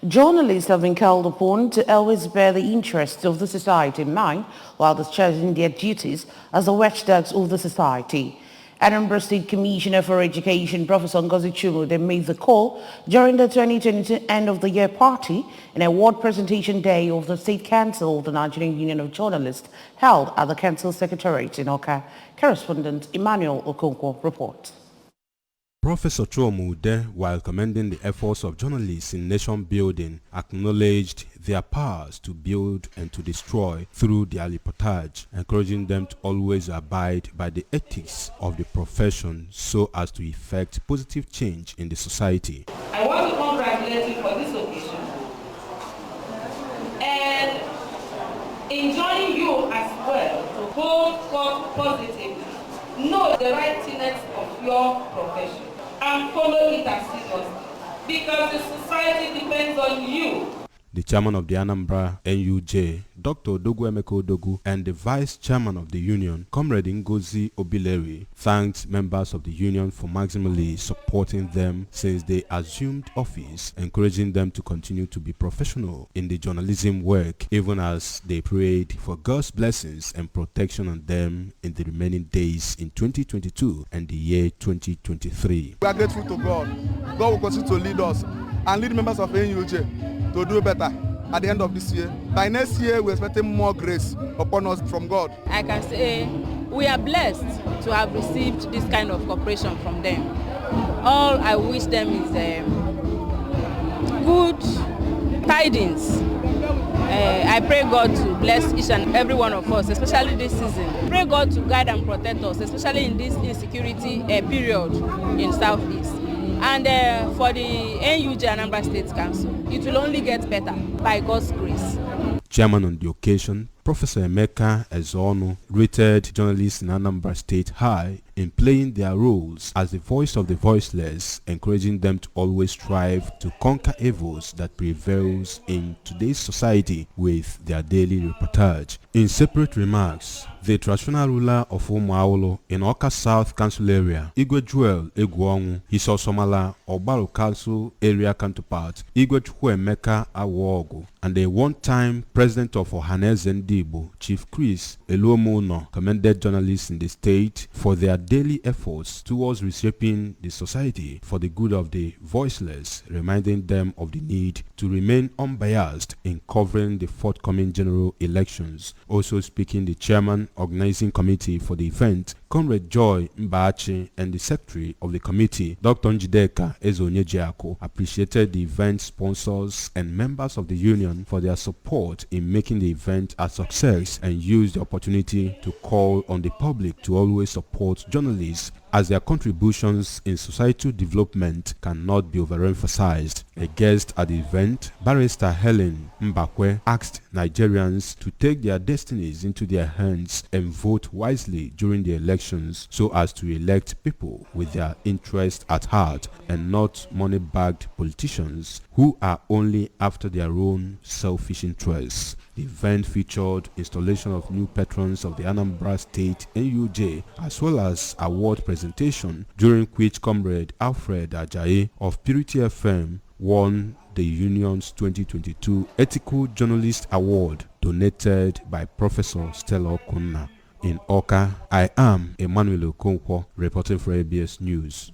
Journalists have been called upon to always bear the interests of the society in mind while discharging their duties as the watchdogs of the society. Anambra State Commissioner for Education, Professor Chuma-Udeh, made the call during the 2022 end-of-the-year party and award presentation day of the State Council of the Nigerian Union of Journalists held at the Council Secretariat in Awka. Correspondent Emmanuel Okonkwo reports. Professor Chuma-Udeh, while commending the efforts of journalists in nation building, acknowledged their powers to build and to destroy through their reportage, encouraging them to always abide by the ethics of the profession so as to effect positive change in the society. I want to congratulate you for this occasion and enjoin you as well to hold forth positively, know the right tenets of your profession, and follow it as seriously, because the society depends on you. The chairman of the Anambra NUJ, Dr. Odogwu, and the vice chairman of the union, Comrade Ngozi Obileri, thanked members of the union for maximally supporting them since they assumed office, encouraging them to continue to be professional in the journalism work, even as they prayed for God's blessings and protection on them in the remaining days in 2022 and the year 2023. We are grateful to God. God will continue to lead us and lead members of NUJ to do better at the end of this year. By next year, we're expecting more grace upon us from God. I can say we are blessed to have received this kind of cooperation from them. All I wish them is good tidings. I pray God to bless each and every one of us, especially this season. Pray God to guide and protect us, especially in this insecurity period in Southeast. And for the NUJ Anambra State Council, it will only get better by God's grace. Chairman on the occasion, Professor Emeka Ezeonu, rated journalists in Anambra State high in playing their roles as the voice of the voiceless, encouraging them to always strive to conquer evils that prevails in today's society with their daily reportage. In separate remarks, the traditional ruler of Umuawolo in Awka South Council area, Igwe Joel Egwuonwu, his Osomala Ogbaro Council area counterpart, Igwe Chukwuemeka Awogu, and the one-time president of Ohaneze Ndigbo, Chief Chris Eluomono, commended journalists in the state for their daily efforts towards reshaping the society for the good of the voiceless, reminding them of the need to remain unbiased in covering the forthcoming general elections. Also speaking, the chairman organizing committee for the event, Comrade Joy Mbachi, and the secretary of the committee, Dr. Njideka Ezonyejiako, appreciated the event sponsors and members of the union for their support in making the event a success and used the opportunity to call on the public to always support journalists as their contributions in societal development cannot be overemphasized. A guest at the event, Barrister Helen Mbakwe, asked Nigerians to take their destinies into their hands and vote wisely during the elections so as to elect people with their interests at heart and not money-bagged politicians who are only after their own selfish interests. The event featured installation of new patrons of the Anambra State NUJ as well as award presentation, during which Comrade Alfred Ajayi of Purity FM won the union's 2022 Ethical Journalist Award donated by Professor Stella Okunna. In Awka, I am Emmanuel Okonkwo reporting for ABS News.